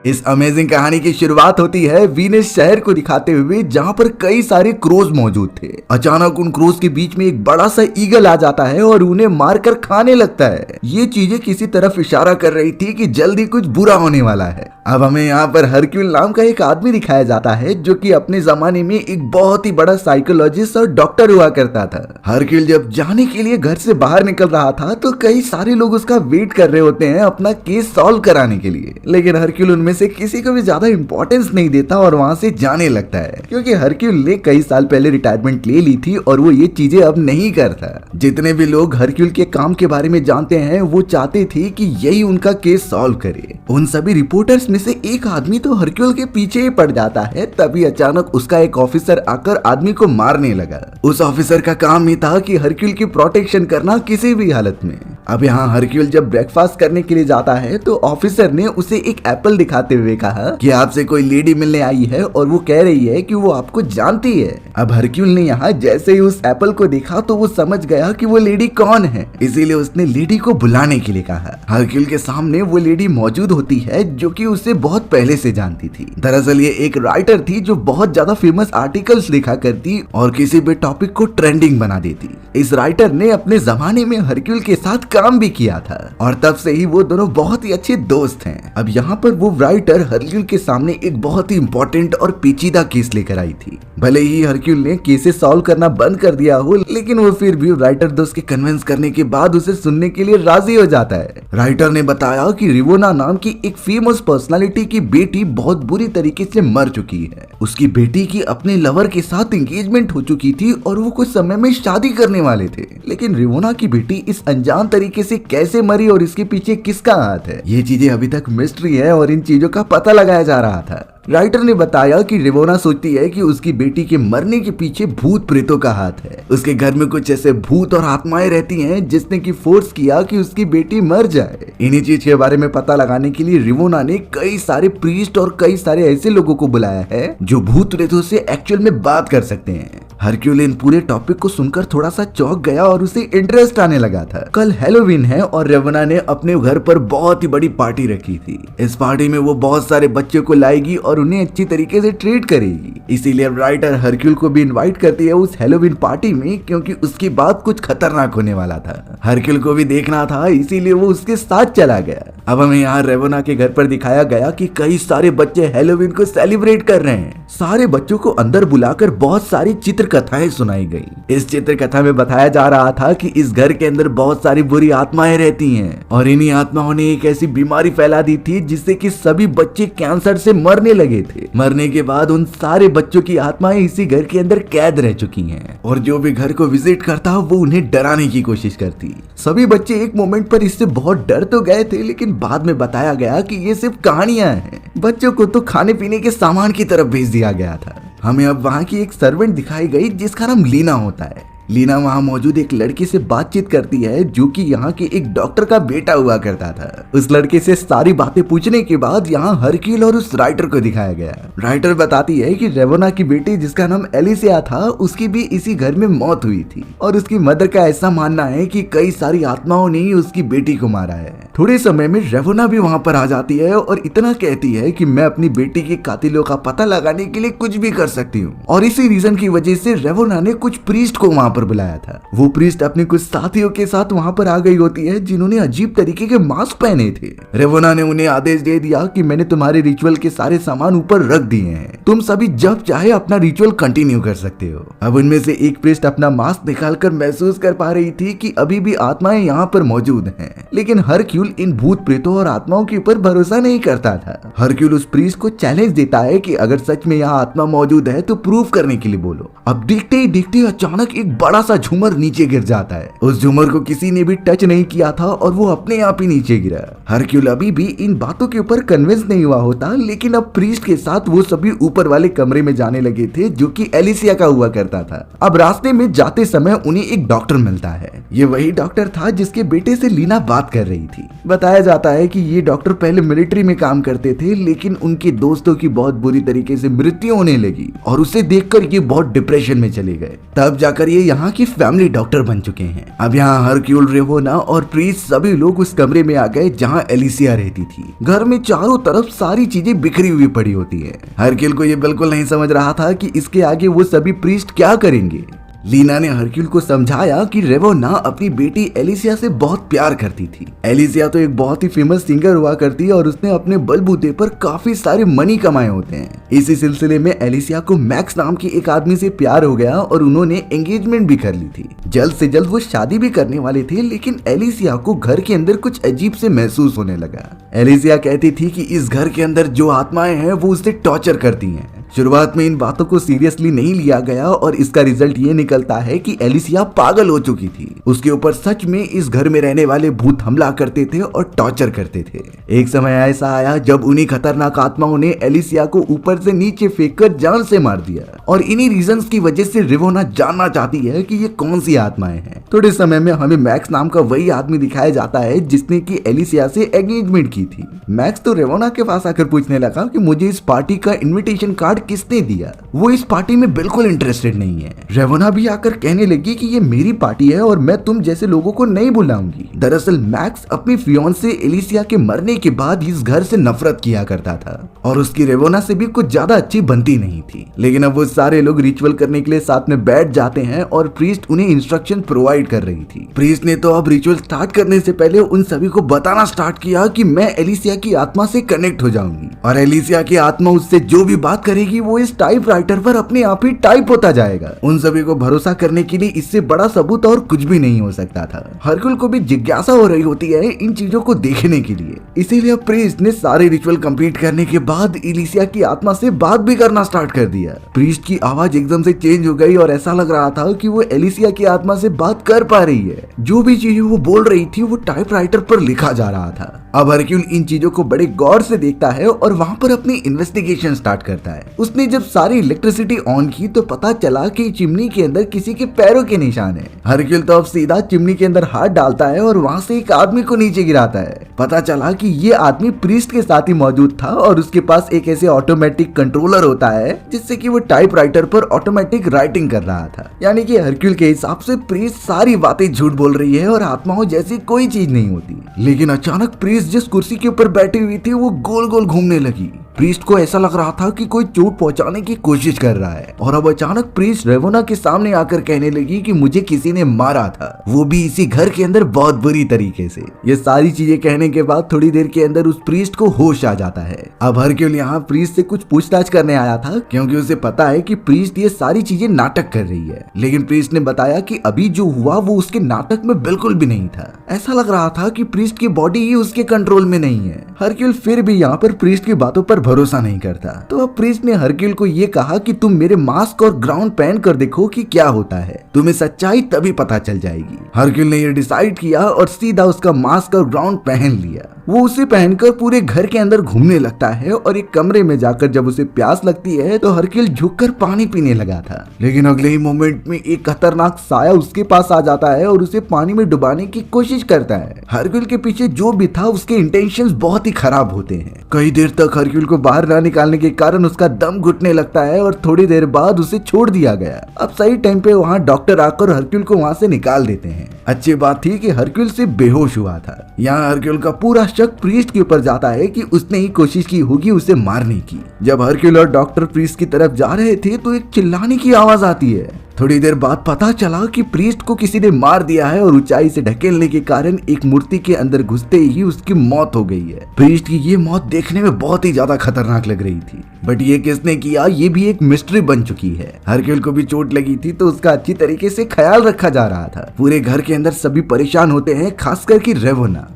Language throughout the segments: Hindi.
इस अमेजिंग कहानी की शुरुआत होती है वीनस शहर को दिखाते हुए, जहां पर कई सारे क्रोज मौजूद थे। अचानक उन क्रोज के बीच में एक बड़ा सा ईगल आ जाता है और उन्हें मारकर खाने लगता है। ये चीजें किसी तरफ इशारा कर रही थी कि जल्दी कुछ बुरा होने वाला है। अब हमें यहाँ पर हरक्यूल नाम का एक आदमी दिखाया जाता है, जो कि अपने जमाने में एक बहुत ही बड़ा साइकोलॉजिस्ट और डॉक्टर हुआ करता था। हरक्यूल जब जाने के लिए घर से बाहर निकल रहा था तो कई सारे लोग उसका वेट कर रहे होते हैं अपना केस सॉल्व कराने के लिए, लेकिन हरक्यूल उनमें से किसी को भी ज्यादा इंपॉर्टेंस नहीं देता और वहां से जाने लगता है, क्योंकि हरक्यूल ने कई साल पहले रिटायरमेंट ले ली थी और वो ये चीजें अब नहीं करता। जितने भी लोग हरक्यूल के काम के बारे में जानते हैं वो चाहते थे कि यही उनका केस सॉल्व करे। उन सभी रिपोर्टर्स में से एक आदमी तो हरक्यूल के पीछे ही पड़ जाता है। तभी अचानक उसका एक ऑफिसर आकर आदमी को मारने लगा। उस ऑफिसर का काम ही था कि हरक्यूल की प्रोटेक्शन करना किसी भी हालत में। अब यहाँ हरक्यूल जब ब्रेकफास्ट करने के लिए जाता है तो ऑफिसर ने उसे एक एप्पल दिखाते हुए कहा कि आपसे कोई लेडी मिलने आई है और वो कह रही है कि वो आपको जानती है। अब हरक्यूल ने यहाँ जैसे ही उस एप्पल को देखा तो वो समझ गया कि वो लेडी कौन है, इसीलिए उसने लेडी को बुलाने के लिए कहा। हरक्यूल के सामने वो लेडी मौजूद होती है जो कि उसे बहुत पहले से जानती थी। दरअसल ये एक राइटर थी जो बहुत ज्यादा फेमस आर्टिकल्स लिखा करती और किसी भी टॉपिक को ट्रेंडिंग बना देती। इस राइटर ने अपने जमाने में हरक्यूल के साथ काम भी किया था और तब से ही वो दोनों बहुत ही अच्छे दोस्त हैं। अब यहाँ पर वो राइटर हरक्यूल के सामने एक बहुत ही इंपॉर्टेंट और पेचीदा केस लेकर आई थी। भले ही हरक्यूल ने केसेस सॉल्व करना बंद कर दिया हो, लेकिन वो फिर भी राइटर दोस्त के कन्विंस करने के बाद उसे सुनने के लिए राजी हो जाता है। राइटर ने बताया कि रिवोना नाम की एक फेमस पर्सनालिटी की बेटी बहुत बुरी तरीके से मर चुकी है। उसकी बेटी की अपने लवर के साथ एंगेजमेंट हो चुकी थी और वो कुछ समय में शादी करने वाले थे, लेकिन रिवोना की बेटी इस अनजान तरीके से कैसे मरी और इसके पीछे किसका हाथ है, ये चीजें अभी तक मिस्ट्री है और इन चीजों का पता लगाया जा रहा था। राइटर ने बताया कि रिवोना सोचती है कि उसकी बेटी के मरने के पीछे भूत प्रेतों का हाथ है। उसके घर में कुछ ऐसे भूत और आत्माएं रहती हैं जिसने की फोर्स किया कि उसकी बेटी मर जाए। इन्हीं चीज के बारे में पता लगाने के लिए रिवोना ने कई सारे प्रीस्ट और कई सारे ऐसे लोगों को बुलाया है जो भूत प्रेतों से एक्चुअल में बात कर सकते हैं। हरक्यूल इन पूरे टॉपिक को सुनकर थोड़ा सा चौंक गया और उसे इंटरेस्ट आने लगा था। कल हैलोवीन है और रिवोना ने अपने घर पर बहुत ही बड़ी पार्टी रखी थी। इस पार्टी में वो बहुत सारे बच्चों को लाएगी और उन्हें अच्छी तरीके से ट्रीट करेगी, इसीलिए राइटर हरक्यूल को भी इनवाइट करती है उस हैलोवीन पार्टी में, क्योंकि उसकी बात कुछ खतरनाक होने वाला था। हरक्यूल को भी देखना था, इसीलिए वो उसके साथ चला गया। अब हमें यहाँ रिवोना के घर पर दिखाया गया कि कई सारे बच्चे हैलोवीन को सेलिब्रेट कर रहे हैं। सारे बच्चों को अंदर बुलाकर बहुत सारी चित्र कथाएं सुनाई गई। इस चित्र कथा में बताया जा रहा था कि इस घर के अंदर बहुत सारी बुरी आत्माएं रहती हैं और इन्हीं आत्माओं ने एक ऐसी बीमारी फैला दी थी जिससे कि सभी बच्चे कैंसर से मरने लगे थे। मरने के बाद उन सारे बच्चों की आत्माएं इसी घर के अंदर कैद रह चुकी हैं और जो भी घर को विजिट करता वो उन्हें डराने की कोशिश करती। सभी बच्चे एक मोमेंट पर इससे बहुत डर तो गए थे, लेकिन बाद में बताया गया कि ये सिर्फ कहानियां हैं। बच्चों को तो खाने पीने के सामान की तरफ भेज दिया गया था। हमें अब वहाँ की एक सर्वेंट दिखाई गई जिसका नाम लीना होता है। लीना वहाँ मौजूद एक लड़की से बातचीत करती है जो कि यहाँ के एक डॉक्टर का बेटा हुआ करता था। उस लड़के से सारी बातें पूछने के बाद यहाँ हरक्यूल और उस राइटर को दिखाया गया। राइटर बताती है कि रिवोना की बेटी जिसका नाम एलिसिया था, उसकी भी इसी घर में मौत हुई थी और उसकी मदर का ऐसा मानना है कि कई सारी आत्माओं ने ही उसकी बेटी को मारा है। थोड़े समय में रिवोना भी वहाँ पर आ जाती है और इतना कहती है कि मैं अपनी बेटी के कातिलों का पता लगाने के लिए कुछ भी कर सकती हूँ, और इसी रीजन की वजह से रिवोना ने कुछ प्रीस्ट को वहाँ बुलाया था। वो प्रीस्ट अपने कुछ साथियों के साथ वहां पर आ गई होती है जिन्होंने अजीब तरीके के मास्क पहने थे। रिवोना ने उन्हें आदेश दे दिया कि मैंने तुम्हारे रिचुअल के सारे सामान ऊपर रख दिए हैं, तुम सभी जब चाहे अपना रिचुअल कंटिन्यू कर सकते हो। अब उनमें से एक प्रीस्ट अपना मास्क निकालकर महसूस कर पा रही थी कि अभी भी आत्माएं यहाँ पर मौजूद हैं, लेकिन हरक्यूल इन भूत प्रेतों और आत्माओं के ऊपर भरोसा नहीं करता था। हरक्यूल उस प्रीस्ट को चैलेंज देता है कि अगर सच में यहाँ आत्मा मौजूद है तो प्रूव करने के लिए बोलो। अब देखते ही देखते अचानक एक बड़ा सा झूमर नीचे गिर जाता है। उस झूमर को किसी ने भी टच नहीं किया था और वो अपने आप ही नीचे गिरा। हरक्यूल अभी भी इन बातों के ऊपर कन्विंस नहीं हुआ होता, लेकिन अब प्रीस्ट के साथ वो सभी ऊपर वाले कमरे में जाने लगे थे जो कि एलिसिया का हुआ करता था। अब रास्ते में जाते समय उन्हें एक डॉक्टर मिलता है। ये वही डॉक्टर था जिसके बेटे से लीना बात कर रही थी। बताया जाता है कि ये डॉक्टर पहले मिलिट्री में काम करते थे, लेकिन उनके दोस्तों की बहुत बुरी तरीके से मृत्यु होने लगी और उसे देखकर ये बहुत डिप्रेशन में चले गए। तब जाकर ये यहाँ की फैमिली डॉक्टर बन चुके हैं। अब यहाँ हरक्यूल, रेवोना और प्रीस्ट सभी लोग उस कमरे में आ गए जहाँ एलिसिया रहती थी। घर में चारों तरफ सारी चीजें बिखरी हुई पड़ी होती है। हरक्यूल को ये बिल्कुल नहीं समझ रहा था कि इसके आगे वो सभी प्रीस्ट क्या करेंगे। लीना ने हरक्यूल को समझाया कि रेवोना अपनी बेटी एलिसिया से बहुत प्यार करती थी। एलिसिया तो एक बहुत ही फेमस सिंगर हुआ करती है और उसने अपने बलबूते पर काफी सारे मनी कमाए होते हैं। इसी सिलसिले में एलिसिया को मैक्स नाम के एक आदमी से प्यार हो गया और उन्होंने एंगेजमेंट भी कर ली थी। जल्द से जल्द वो शादी भी करने वाले थे, लेकिन एलिसिया को घर के अंदर कुछ अजीब से महसूस होने लगा। एलिसिया कहती थी कि इस घर के अंदर जो आत्माएं हैं वो उसे टॉर्चर करती हैं। शुरुआत में इन बातों को सीरियसली नहीं लिया गया और इसका रिजल्ट ये निकलता है कि एलिसिया पागल हो चुकी थी। उसके ऊपर सच में इस घर में रहने वाले भूत हमला करते थे और टॉर्चर करते थे। एक समय ऐसा आया जब उन्हीं खतरनाक आत्माओं ने एलिसिया को ऊपर से नीचे फेंककर जान से मार दिया और इन्हीं रीजंस की वजह से रेवोना जानना चाहती है कि ये कौन सी आत्माएं हैं। थोड़े समय में हमें मैक्स नाम का वही आदमी दिखाया जाता है जिसने की एलिसिया से एंगेजमेंट की थी। मैक्स तो रेवोना के पास आकर पूछने लगा कि मुझे इस पार्टी का इन्विटेशन कार्ड किसने दिया। वो इस पार्टी में बिल्कुल इंटरेस्टेड नहीं है। रेवोना भी आकर कहने लगी कि ये मेरी पार्टी है और मैं तुम जैसे लोगों को नहीं बुलाऊंगी। दरअसल मैक्स अपनी फियांसे एलिसिया के मरने के बाद इस घर से नफरत किया करता था और उसकी रेवोना से भी कुछ ज्यादा अच्छी बनती नहीं थी। लेकिन अब वो सारे लोग रिचुअल करने के लिए साथ में बैठ जाते हैं और प्रीस्ट उन्हें इंस्ट्रक्शन प्रोवाइड कर रही थी। प्रीस्ट ने तो अब रिचुअल स्टार्ट करने से पहले उन सभी को बताना स्टार्ट किया कि मैं एलिसिया की आत्मा से कनेक्ट हो जाऊंगी और एलिसिया की आत्मा उससे जो भी बात करेगी वो इस टाइपराइटर पर अपने आप ही टाइप होता जाएगा। उन सभी को भरोसा करने के लिए इससे बड़ा सबूत और कुछ भी नहीं हो सकता था। हरक्यूल को भी जिज्ञासा हो रही होती है इन चीजों को देखने के लिए, इसीलिए प्रीस्ट ने सारे रिचुअल कंप्लीट करने के बाद एलिसिया की आत्मा से बात भी करना स्टार्ट कर दिया। प्रीस्ट की आवाज एकदम से चेंज हो गई और ऐसा लग रहा था कि वो एलिसिया की आत्मा से बात कर पा रही है। जो भी चीजें वो बोल रही थी वो टाइपराइटर पर लिखा जा रहा था। अब हरक्यूल इन चीजों को बड़े गौर से देखता है और वहां पर अपनी इन्वेस्टिगेशन स्टार्ट करता है। उसने जब सारी इलेक्ट्रिसिटी ऑन की तो पता चला कि चिमनी के अंदर किसी के पैरों के निशान है। हरक्यूल तो अब सीधा चिमनी के अंदर हाथ डालता है और वहां से एक आदमी को नीचे गिराता है। पता चला कि ये आदमी प्रीस्ट के साथ ही मौजूद था और उसके पास एक ऐसे ऑटोमेटिक कंट्रोलर होता है जिससे कि वो टाइपराइटर पर ऑटोमेटिक राइटिंग कर रहा था। यानी कि हरक्यूल के हिसाब से प्रीस्ट सारी बातें झूठ बोल रही है और आत्माओं जैसी कोई चीज नहीं होती। लेकिन अचानक प्रीस्ट जिस कुर्सी के ऊपर बैठी हुई थी वो गोल गोल घूमने लगी। प्रीस्ट को ऐसा लग रहा था कि कोई चोट पहुंचाने की कोशिश कर रहा है और अब अचानक प्रीस्ट रेवोना के सामने आकर कहने लगी कि मुझे किसी ने मारा था, वो भी इसी घर के अंदर बहुत बुरी तरीके से। ये सारी चीजें कहने के बाद थोड़ी देर के अंदर उस प्रीस्ट को होश आ जाता है। अब हरक्यूल यहाँ प्रीस्ट से कुछ पूछताछ करने आया था क्योंकि उसे पता है कि प्रीस्ट ये सारी चीजें नाटक कर रही है। लेकिन प्रीस्ट ने बताया कि अभी जो हुआ वो उसके नाटक में बिल्कुल भी नहीं था। ऐसा लग रहा था कि प्रीस्ट की बॉडी ही उसके कंट्रोल में नहीं है। हरक्यूल फिर भी यहाँ पर प्रीस्ट की बातों पर भरोसा नहीं करता। तो अब प्रीस्ट ने हरक्यूल को ये कहा कि तुम मेरे मास्क और ग्राउंड पहन कर देखो कि क्या होता है, तुम्हें सच्चाई तभी पता चल जाएगी। हरक्यूल ने ये डिसाइड किया और सीधा उसका मास्क और ग्राउंड पहन लिया। वो उसे पहनकर पूरे घर के अंदर घूमने लगता है और एक कमरे में जाकर जब उसे प्यास लगती है तो हरक्यूल झुककर पानी पीने लगा था। लेकिन अगले ही मोमेंट में एक खतरनाक साया उसके पास आ जाता है और उसे पानी में डुबाने की कोशिश करता है। हरक्यूल के पीछे जो भी था उसके इंटेंशंस बहुत ही खराब होते हैं। कई देर तक हरक्यूल को बाहर न निकालने के कारण उसका दम घुटने लगता है और थोड़ी देर बाद उसे छोड़ दिया गया। अब सही टाइम पे वहाँ डॉक्टर आकर हरक्यूल को वहाँ से निकाल देते हैं। अच्छी बात थी कि हरक्यूल से बेहोश हुआ था। यहाँ हरक्यूल का पूरा शक प्रीस्ट के ऊपर जाता है कि उसने ही कोशिश की होगी उसे मारने की। जब हरक्यूल और डॉक्टर प्रीस्ट की तरफ जा रहे थे तो एक चिल्लाने की आवाज आती है। थोड़ी देर बाद पता चला कि प्रीस्ट को किसी ने मार दिया है और ऊंचाई से ढकेलने के कारण एक मूर्ति के अंदर घुसते ही उसकी मौत हो गई है। प्रीस्ट की ये मौत देखने में बहुत ही ज्यादा खतरनाक लग रही थी, बट ये किसने किया ये भी एक मिस्ट्री बन चुकी है। हरक्यूल को भी चोट लगी थी तो उसका अच्छी तरीके से ख्याल रखा जा रहा था। पूरे घर के अंदर सभी परेशान होते हैं, खासकर कि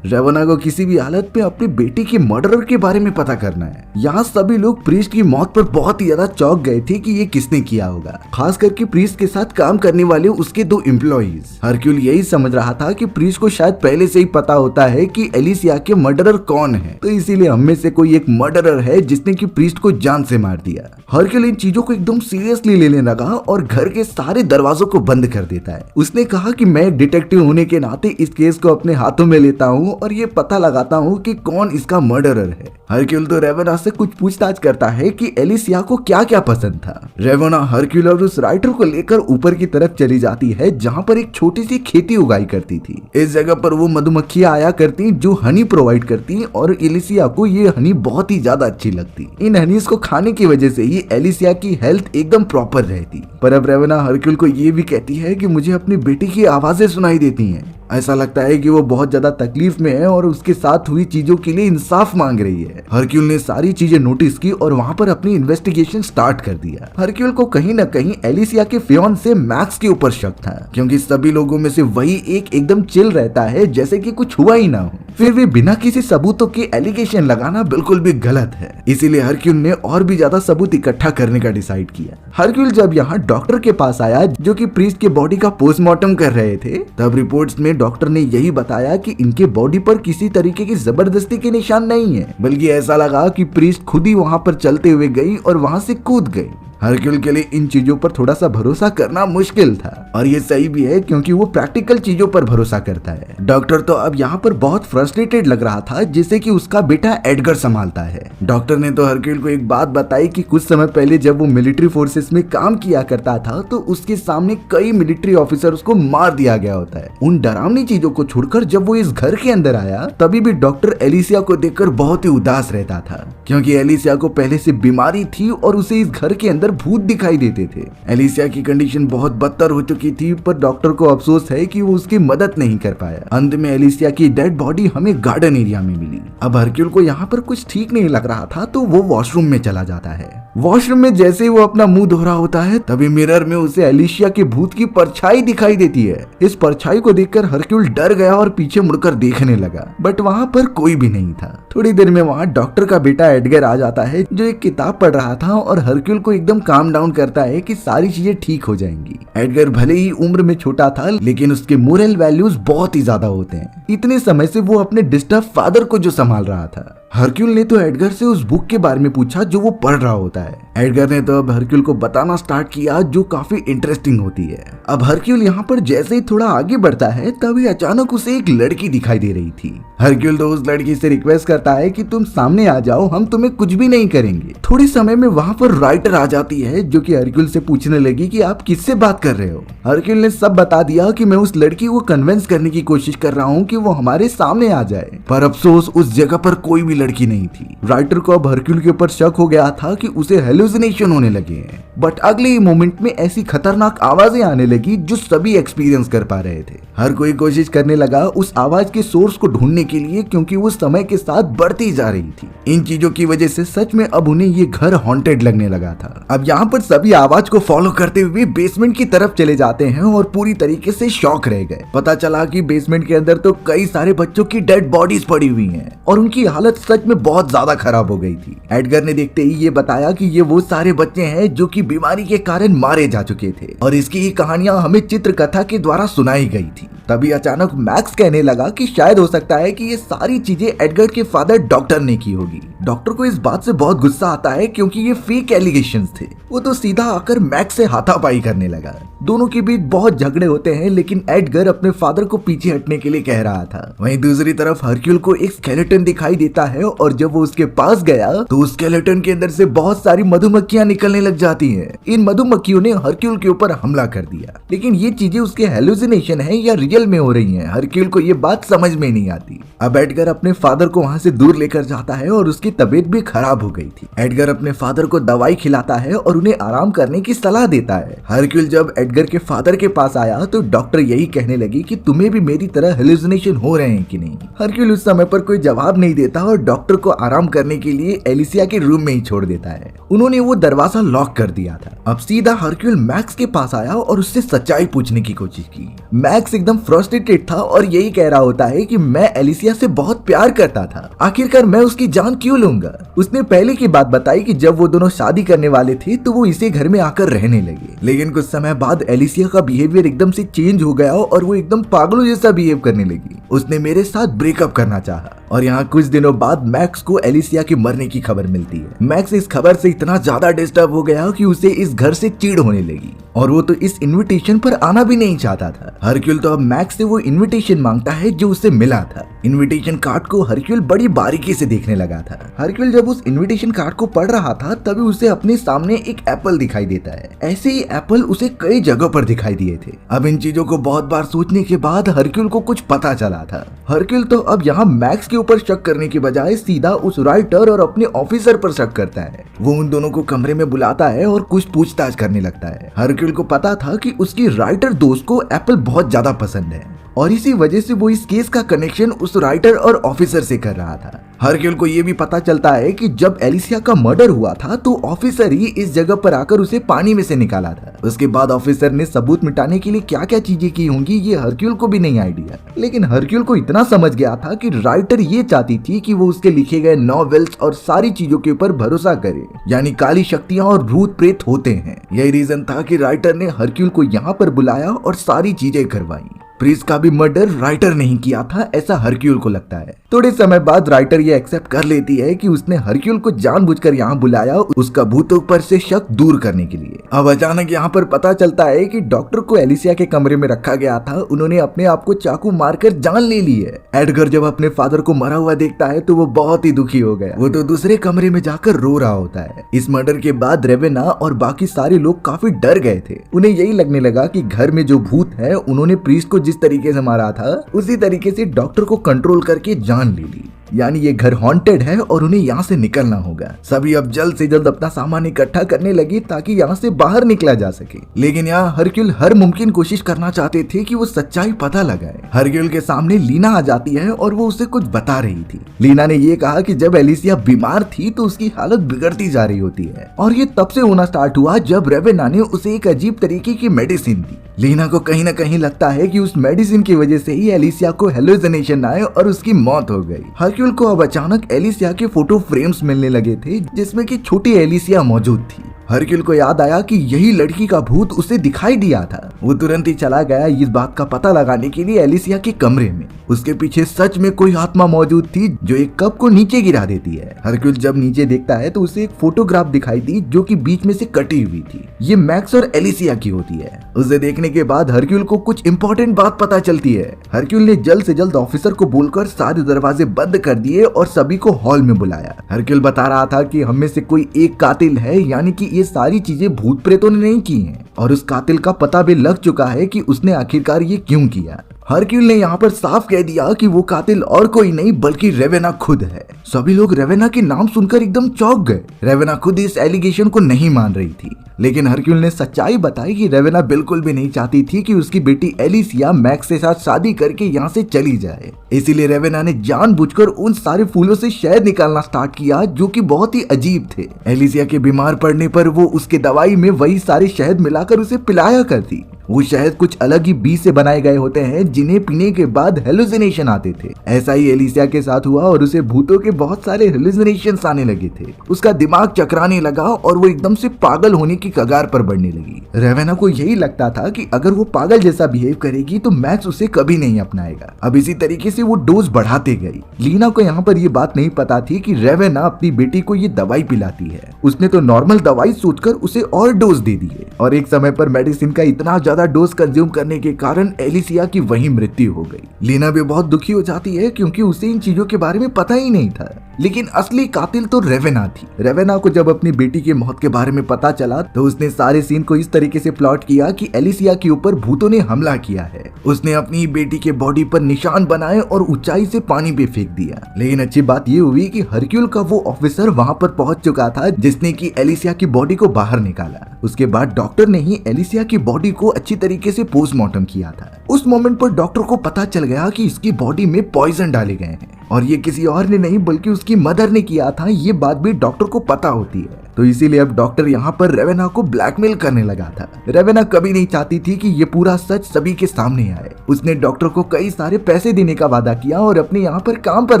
रेवोना को किसी भी हालत में अपनी बेटी के मर्डरर के बारे में पता करना है। यहाँ सभी लोग प्रीस्ट की मौत पर बहुत ही ज्यादा चौंक गए थे कि ये किसने किया होगा, खास करके प्रीस्ट के साथ काम करने वाले उसके 2 एम्प्लॉइज। हरक्यूल यही समझ रहा था कि प्रीस्ट को शायद पहले से ही पता होता है कि एलिसिया के मर्डरर कौन है, तो इसीलिए हम में से कोई एक मर्डरर है जिसने कि प्रीस्ट को जान से मार दिया। हरक्यूल इन चीजों को एकदम सीरियसली लेने लगा और घर के सारे दरवाजों को बंद कर देता है। उसने कहा कि मैं एक डिटेक्टिव होने के नाते इस केस को अपने हाथों में लेता हूँ और ये पता लगाता हूँ कि कौन इसका मर्डरर है। हरक्यूल तो रेवोना से कुछ पूछताछ करता है कि एलिसिया को क्या क्या पसंद था। रेवोना हरक्यूल और उस राइटर को लेकर लेकर ऊपर की तरफ चली जाती है जहाँ पर एक छोटी सी खेती उगाई करती थी। इस जगह पर वो मधुमक्खियां आया करती जो हनी प्रोवाइड करती और एलिसिया को ये हनी बहुत ही ज्यादा अच्छी लगती। इन हनीज को खाने की वजह से ही एलिसिया की हेल्थ एकदम प्रॉपर रहती। पर अब रेवेना हरक्यूल को ये भी कहती है कि मुझे अपनी बेटी की आवाजें सुनाई देती हैं। ऐसा लगता है कि वो बहुत ज्यादा तकलीफ में है और उसके साथ हुई चीजों के लिए इंसाफ मांग रही है। हरक्यूल ने सारी चीजें नोटिस की और वहाँ पर अपनी इन्वेस्टिगेशन स्टार्ट कर दिया। हरक्यूल को कहीं न कहीं एलिसिया के फियांसे मैक्स के ऊपर शक था, क्योंकि सभी लोगों में से वही एक एकदम चिल रहता है जैसे कि कुछ हुआ ही ना हो। फिर भी बिना किसी सबूतों के एलिगेशन लगाना बिल्कुल भी गलत है। इसीलिए हरक्यूल ने और भी ज्यादा सबूत इकट्ठा करने का डिसाइड किया। हरक्यूल जब यहाँ डॉक्टर के पास आया जो कि प्रीस्ट के बॉडी का पोस्टमार्टम कर रहे थे, तब रिपोर्ट्स में डॉक्टर ने यही बताया कि इनके बॉडी पर किसी तरीके की जबरदस्ती के निशान नहीं है, बल्कि ऐसा लगा कि प्रीस्ट खुद ही वहां पर चलते हुए गई और वहां से कूद गई। हरक्यूल के लिए इन चीजों पर थोड़ा सा भरोसा करना मुश्किल था और ये सही भी है क्योंकि वो प्रैक्टिकल चीजों पर भरोसा करता है। डॉक्टर तो अब यहाँ पर बहुत फ्रस्ट्रेटेड लग रहा था जिसे कि उसका बेटा एडगर संभालता है। डॉक्टर ने तो हरक्यूल को एक बात बताई कि कुछ समय पहले जब वो मिलिट्री फोर्सेस में काम किया करता था तो उसके सामने कई मिलिट्री ऑफिसर उसको मार दिया गया होता है। उन डरावनी चीजों को छोड़कर जब वो इस घर के अंदर आया तभी भी डॉक्टर एलिसिया को देखकर बहुत ही उदास रहता था, क्योंकि एलिसिया को पहले से बीमारी थी और उसे इस घर के अंदर भूत दिखाई देते थे। एलिसिया की कंडीशन बहुत बदतर हो चुकी थी, पर डॉक्टर को अफसोस है कि वो उसकी मदद नहीं कर पाया। अंत में एलिसिया की डेड बॉडी हमें गार्डन एरिया में मिली। अब हरक्यूल को यहाँ पर कुछ ठीक नहीं लग रहा था तो वो वॉशरूम में चला जाता है। वॉशरूम में जैसे ही वो अपना मुंह धो रहा होता है तभी मिरर में उसे एलिसिया के भूत की परछाई दिखाई देती है। इस परछाई को देखकर हरक्यूल डर गया और पीछे मुड़कर देखने लगा, बट वहाँ पर कोई भी नहीं था। थोड़ी देर में वहाँ डॉक्टर का बेटा एडगर आ जाता है जो एक किताब पढ़ रहा था और हरक्यूल को एकदम काम डाउन करता है कि सारी चीजें ठीक हो जाएंगी। एडगर भले ही उम्र में छोटा था लेकिन उसके मोरल वैल्यूज बहुत ही ज्यादा होते हैं। इतने समय से वो अपने डिस्टर्ब फादर को जो संभाल रहा था। हरक्यूल ने तो एडगर से उस बुक के बारे में पूछा जो वो पढ़ रहा होता है। एडगर ने तो अब हरक्यूल को बताना स्टार्ट किया जो काफी इंटरेस्टिंग होती है। अब हरक्यूल यहाँ पर जैसे ही थोड़ा आगे बढ़ता है तभी अचानक उसे एक लड़की दिखाई दे रही थी। हरक्यूल तो उस लड़की से रिक्वेस्ट करता है कि तुम सामने आ जाओ, हम तुम्हें कुछ भी नहीं करेंगे। थोड़ी समय में वहाँ पर राइटर आ जाती है जो कि हरक्यूल से पूछने लगी कि आप किससे बात कर रहे हो। हरक्यूल ने सब बता दिया कि मैं उस लड़की को कन्विंस करने की कोशिश कर रहा हूँ कि वो हमारे सामने आ जाए, पर अफसोस उस जगह पर कोई भी लड़की नहीं थी। राइटर को अब हरक्यूल के ऊपर शक हो गया था कि उसे हेलुसिनेशन होने लगे हैं, बट अगले ही मोमेंट में ऐसी खतरनाक आवाजें आने लगी जो सभी एक्सपीरियंस कर पा रहे थे। हर कोई कोशिश करने लगा उस आवाज के सोर्स को ढूंढने के लिए, क्योंकि वो समय के साथ बढ़ती जा रही थी। इन चीजों की वजह से सच में अब उन्हें ये घर हॉन्टेड लगने लगा था। अब यहाँ पर सभी आवाज को फॉलो करते हुए बेसमेंट की तरफ चले जाते हैं और पूरी तरीके से शॉक रह गए। पता चला कि बेसमेंट के अंदर तो कई सारे बच्चों की डेड बॉडीज पड़ी हुई हैं और उनकी हालत सच में बहुत ज्यादा खराब हो गई थी। एडगर ने देखते ही ये बताया कि ये वो सारे बच्चे हैं जो कि बीमारी के कारण मारे जा चुके थे और इसकी ही कहानियां हमें चित्रकथा के द्वारा सुनाई गई थी। तभी अचानक मैक्स कहने लगा कि शायद हो सकता है कि ये सारी चीजें एडगर के फादर डॉक्टर ने की होगी। डॉक्टर को इस बात से बहुत गुस्सा आता है क्योंकि ये फेक एलिगेशंस थे। वो तो सीधा आकर मैक्स से हाथापाई करने लगा। दोनों के बीच बहुत झगड़े होते हैं, लेकिन एडगर अपने फादर को पीछे हटने के लिए कह रहा था। वहीं दूसरी तरफ हरक्यूल को एक स्केलेटन दिखाई देता है और जब वो उसके पास गया तो उस स्केलेटन के अंदर से बहुत सारी मधुमक्खियां निकलने लग जाती हैं। इन मधुमक्खियों ने हरक्यूल के ऊपर हमला कर दिया, लेकिन ये चीजें उसके हेलुसिनेशन है या रियल में हो रही हैं, हरक्यूल को ये बात समझ में नहीं आती। अब एडगर अपने फादर को वहां से दूर लेकर जाता है और उसकी तबीयत भी खराब हो गई थी। एडगर अपने फादर को दवाई खिलाता है और उन्हें आराम करने की सलाह देता है। हरक्यूल जब एडगर के फादर के पास आया तो डॉक्टर यही कहने लगी कि तुम्हें भी मेरी तरह हेलुसिनेशन हो रहे हैं कि नहीं। हरक्यूल उस समय पर कोई जवाब नहीं देता और डॉक्टर को आराम करने के लिए एलिसिया के रूम में ही छोड़ देता है। उन्होंने वो दरवाजा लॉक कर दिया था। अब सीधा हरक्यूल मैक्स के पास आया और उससे सच्चाई पूछने की कोशिश की। मैक्स एकदम फ्रस्ट्रेटेड था और यही कह रहा होता है कि मैं एलिसिया से बहुत प्यार करता था, आखिरकार मैं उसकी जान क्यों लूंगा। उसने पहले की बात बताई कि जब वो दोनों शादी करने वाले थे तो वो इसे घर में आकर रहने लगे, लेकिन कुछ समय बाद एलिसिया का बिहेवियर एकदम से चेंज हो गया और वो एकदम पागलों जैसा बिहेव करने लगी। उसने मेरे साथ ब्रेकअप करना चाहा और यहाँ कुछ दिनों बाद मैक्स को एलिसिया के मरने की खबर मिलती है। मैक्स इस खबर से इतना ज्यादा डिस्टर्ब हो गया कि उसे इस घर से चिढ़ होने लगी। और वो तो इस इनविटेशन पर आना भी नहीं चाहता था। हरक्यूल तो अब मैक्स से वो इनविटेशन मांगता है जो उसे मिला था। इनविटेशन कार्ड को हरक्यूल बड़ी बारीकी से देखने लगा था। हरक्यूल जब उस इनविटेशन कार्ड को पढ़ रहा था तभी उसे अपने सामने एक एप्पल दिखाई देता है। ऐसे ही एप्पल उसे कई जगह पर दिखाई दिए थे। अब इन चीजों को बहुत बार सोचने के बाद हरक्यूल को कुछ पता चला था। हरक्यूल तो अब यहाँ मैक्स के ऊपर शक करने के बजाय सीधा उस राइटर और अपने ऑफिसर पर शक करता है। वो उन दोनों को कमरे में बुलाता है और कुछ पूछताछ करने लगता है। हरक्यूल को पता था कि उसकी राइटर दोस्त को एप्पल बहुत ज्यादा पसंद है और इसी वजह से वो इस केस का कनेक्शन उस राइटर और ऑफिसर से कर रहा था। हरक्यूल को ये भी पता चलता है कि जब एलिसिया का मर्डर हुआ था तो ऑफिसर ही इस जगह पर आकर उसे पानी में से निकाला था। उसके बाद ऑफिसर ने सबूत मिटाने के लिए क्या क्या चीजें की होंगी ये हरक्यूल को भी नहीं आइडिया, लेकिन हरक्यूल को इतना समझ गया था कि राइटर ये चाहती थी कि वो उसके लिखे गए नॉवेल्स और सारी चीजों के ऊपर भरोसा करे, यानी काली शक्तियां और भूत प्रेत होते हैं। यही रीजन था कि राइटर ने हरक्यूल को यहाँ पर बुलाया और सारी चीजें करवाई। प्रीस्ट का भी मर्डर राइटर नहीं किया था ऐसा हरक्यूल को लगता है। थोड़े समय बाद राइटर ये एक्सेप्ट कर लेती है कि उसने हरक्यूल को जानबूझकर यहाँ बुलाया उसका भूतों पर से शक दूर करने के लिए। अब अचानक यहाँ पर पता चलता है कि डॉक्टर को एलिसिया के कमरे में रखा गया था, उन्होंने अपने आप को चाकू मारकर जान ले ली है। एडगर जब अपने फादर को मरा हुआ देखता है तो वो बहुत ही दुखी हो गया। वो तो दूसरे कमरे में जाकर रो रहा होता है। इस मर्डर के बाद रेवेना और बाकी सारे लोग काफी डर गए थे। उन्हें यही लगने लगा कि घर में जो भूत है उन्होंने प्रीस्ट को जिस तरीके से मारा था उसी तरीके से डॉक्टर को कंट्रोल करके जान ले ली, यानी ये घर हॉन्टेड है और उन्हें यहाँ से निकलना होगा। सभी अब जल्द से जल्द अपना सामान इकट्ठा करने लगे ताकि यहाँ से बाहर निकला जा सके। लेकिन यहाँ हरक्यूल हर मुमकिन कोशिश करना चाहते थे कि वो सच्चाई पता लगाए। हरक्यूल के सामने लीना आ जाती है और वो उसे कुछ बता रही थी। लीना ने ये कहा कि जब एलिसिया बीमार थी तो उसकी हालत बिगड़ती जा रही होती है और ये तब से होना स्टार्ट हुआ जब रेवेना ने उसे एक अजीब तरीके की मेडिसिन दी। लीना को कहीं ना कहीं लगता है कि उस मेडिसिन की वजह से ही एलिसिया को हेलुसिनेशन आए और उसकी मौत हो गई। हरक्यूल को अब अचानक एलिसिया के फोटो फ्रेम्स मिलने लगे थे जिसमें कि छोटी एलिसिया मौजूद थी। हरक्यूल को याद आया कि यही लड़की का भूत उसे दिखाई दिया था। वो तुरंत ही चला गया इस बात का पता लगाने के लिए एलिसिया के कमरे में। उसके पीछे सच में कोई आत्मा मौजूद थी जो एक कप को नीचे गिरा देती है। हरक्यूल जब नीचे देखता है तो उसे एक फोटोग्राफ दिखाई दी जो कि बीच में से कटी हुई थी। ये मैक्स और एलिसिया की होती है। उसे देखने के बाद हरक्यूल को कुछ इंपॉर्टेंट बात पता चलती है। हरक्यूल ने जल्द से जल्द ऑफिसर को बोलकर सारे दरवाजे बंद कर दिए और सभी को हॉल में बुलाया। हरक्यूल बता रहा था कि हम में से कोई एक कातिल है, यानी कि ये सारी चीजें भूत प्रेतों ने नहीं की हैं और उस कातिल का पता भी लग चुका है कि उसने आखिरकार ये क्यों किया। हरक्यूल ने यहाँ पर साफ कह दिया कि वो कातिल और कोई नहीं बल्कि रेवेना खुद है। सभी लोग रेवेना के नाम सुनकर एकदम चौंक गए। रेवेना खुद इस एलिगेशन को नहीं मान रही थी, लेकिन हरक्यूल ने सच्चाई बताई कि रेवेना बिल्कुल भी नहीं चाहती थी कि उसकी बेटी एलिसिया मैक्स के साथ शादी करके यहाँ से चली जाए। इसीलिए रेवेना ने जानबूझकर उन सारे फूलों से शहद निकालना स्टार्ट किया जो कि बहुत ही अजीब थे। एलिसिया के बीमार पड़ने पर वो उसके दवाई में वही सारे शहद मिलाकर उसे पिलाया करती। वो शहद कुछ अलग ही बीज से बनाए गए होते हैं जिन्हें पीने के बाद हेलुसिनेशन आते थे। ऐसा ही एलिसिया के साथ हुआ और उसे भूतों के बहुत सारे हेलुसिनेशंस आने लगे थे। उसका दिमाग चकराने लगा और वो एकदम से पागल होने की कगार पर बढ़ने लगी। रेवेना को यही लगता था कि अगर वो पागल जैसा बिहेव करेगी तो मैक्स उसे कभी नहीं अपनाएगा। अब इसी तरीके से वो डोज बढ़ाते गई। लीना को यहाँ पर ये बात नहीं पता थी कि रेवेना अपनी बेटी को ये दवाई पिलाती है। उसने तो नॉर्मल दवाई सोचकर उसे और डोज दे दी है और एक समय पर मेडिसिन का इतना ज्यादा डोज कंज्यूम करने के कारण एलिसिया की वहीं मृत्यु हो गई। लीना भी बहुत दुखी हो जाती है क्योंकि उसे इन चीजों के बारे में पता ही नहीं था, लेकिन असली कातिल तो रेवेना थी। रेवेना को जब अपनी बेटी की मौत के बारे में पता चला तो उसने सारे सीन को इस तरीके से प्लॉट किया कि एलिसिया के ऊपर भूतों ने हमला किया है। उसने अपनी बेटी के बॉडी पर निशान बनाए और ऊंचाई से पानी पे फेंक दिया। लेकिन अच्छी बात ये हुई कि हरक्यूल का वो ऑफिसर वहां पर पहुंच चुका था जिसने की एलिसिया की बॉडी को बाहर निकाला। उसके बाद डॉक्टर ने ही एलिसिया की बॉडी को अच्छी तरीके से पोस्टमार्टम किया था। उस मोमेंट पर डॉक्टर को पता चल गया कि इसकी बॉडी में पॉइजन डाले गए हैं और ये किसी और ने नहीं बल्कि उसकी मदर ने किया था। ये बात भी डॉक्टर को पता होती है, तो इसीलिए अब डॉक्टर यहाँ पर रेवेना को ब्लैकमेल करने लगा था। रेवेना कभी नहीं चाहती थी कि ये पूरा सच सभी के सामने आए। उसने डॉक्टर को कई सारे पैसे देने का वादा किया और अपने यहाँ पर काम पर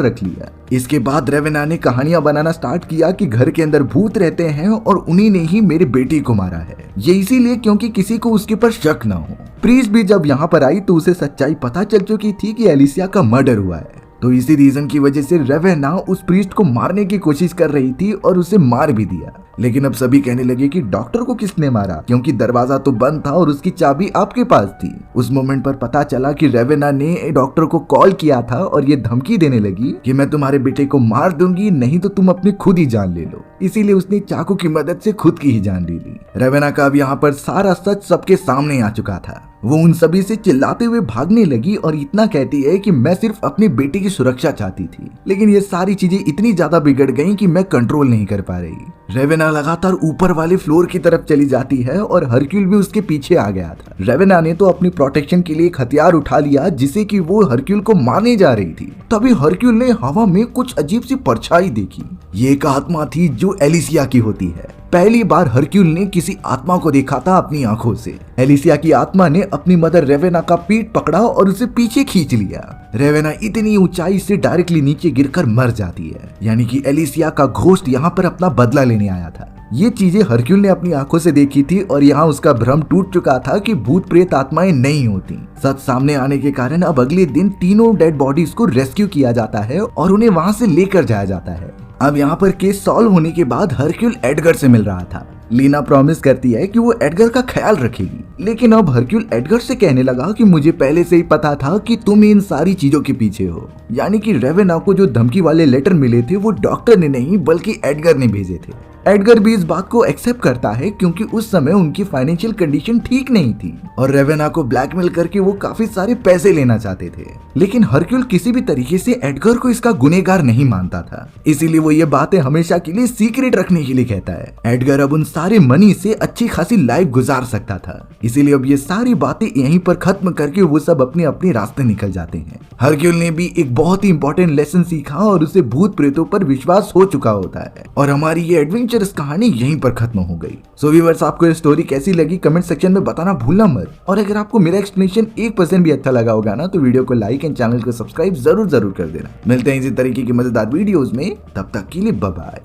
रख लिया। इसके बाद रेवेना ने कहानियां बनाना स्टार्ट किया कि घर के अंदर भूत रहते हैं और उन्हीं ने ही मेरी बेटी को मारा है। ये इसीलिए क्योंकि किसी को उसके पर शक न हो। प्रीस्ट भी जब यहाँ पर आई तो उसे सच्चाई पता चल चुकी थी कि एलिसिया का मर्डर हुआ है, तो इसी रीजन की वजह से रेवेना उस प्रीस्ट को मारने की कोशिश कर रही थी और उसे मार भी दिया। लेकिन अब सभी कहने लगे कि डॉक्टर को किसने मारा, क्योंकि दरवाजा तो बंद था और उसकी चाबी आपके पास थी। उस मोमेंट पर पता चला कि रेवेना ने डॉक्टर को कॉल किया था और ये धमकी देने लगी कि मैं तुम्हारे बेटे को मार दूंगी, नहीं तो तुम अपनी खुद ही जान ले लो। इसीलिए उसने चाकू की मदद से खुद की ही जान ले ली। रेवेना का अब यहाँ पर सारा सच सबके सामने आ चुका था। वो उन सभी से चिल्लाते हुए भागने लगी और इतना कहती है कि मैं सिर्फ अपने बेटे की सुरक्षा चाहती थी, लेकिन ये सारी चीजें इतनी ज्यादा बिगड़ गईं कि मैं कंट्रोल नहीं कर पा रही। रेवेना लगातार ऊपर वाले फ्लोर की तरफ चली जाती है और हरक्यूल भी उसके पीछे आ गया था। रेवेना ने तो अपनी प्रोटेक्शन के लिए एक हथियार उठा लिया जिसे कि वो हरक्यूल को मारने जा रही थी। तभी हरक्यूल ने हवा में कुछ अजीब सी परछाई देखी। ये एक आत्मा थी जो एलिसिया की होती है। पहली बार हरक्यूल ने किसी आत्मा को देखा था अपनी आंखों से। एलिसिया की आत्मा ने अपनी मदर रेवेना का पीठ पकड़ा और उसे पीछे खींच लिया। रेवेना इतनी ऊंचाई से डायरेक्टली नीचे गिरकर मर जाती है, यानी कि एलिसिया का घोस्ट यहाँ पर अपना बदला लेने आया था। ये चीजें हरक्यूल ने अपनी आंखों से देखी थी और यहाँ उसका भ्रम टूट चुका था कि भूत प्रेत आत्माएं नहीं होती। सच सामने आने के कारण अब अगले दिन तीनों डेड बॉडीज को रेस्क्यू किया जाता है और उन्हें वहां से लेकर जाया जाता है। अब यहाँ पर केस सॉल्व होने के बाद हरक्यूल एडगर से मिल रहा था। लीना प्रॉमिस करती है कि वो एडगर का ख्याल रखेगी, लेकिन अब हरक्यूल एडगर से कहने लगा कि मुझे पहले से ही पता था कि तुम इन सारी चीजों के पीछे हो। यानी कि रेवेना को जो धमकी वाले लेटर मिले थे वो डॉक्टर ने नहीं बल्कि एडगर ने भेजे थे। एडगर भी इस बात को एक्सेप्ट करता है क्योंकि उस समय उनकी फाइनेंशियल कंडीशन ठीक नहीं थी और रेवेना को ब्लैकमेल करके वो काफी सारे पैसे लेना चाहते थे। लेकिन हरक्यूल किसी भी तरीके से एडगर को इसका गुनहगार नहीं मानता था, इसीलिए वो ये बातें हमेशा के लिए सीक्रेट रखने के लिए कहता है। एडगर अब उन सारे मनी से अच्छी खासी लाइफ गुजार सकता था, इसीलिए अब ये सारी बातें यहीं पर खत्म करके वो सब अपने अपने रास्ते निकल जाते हैं। हरक्यूल ने भी एक बहुत ही इंपॉर्टेंट लेसन सीखा और उसे भूत प्रेतों पर विश्वास हो चुका होता है और हमारी ये एडवेंचरस कहानी यहीं पर खत्म हो गई। सो व्यूअर्स, आपको ये स्टोरी कैसी लगी कमेंट सेक्शन में बताना भूलना मत। और अगर आपको मेरा एक्सप्लेनेशन 1% भी अच्छा लगा होगा ना तो वीडियो को लाइक एंड चैनल को सब्सक्राइब जरूर कर देना। मिलते हैं इसी तरीके की मजेदार वीडियोस में, तब तक के लिए बाय बाय।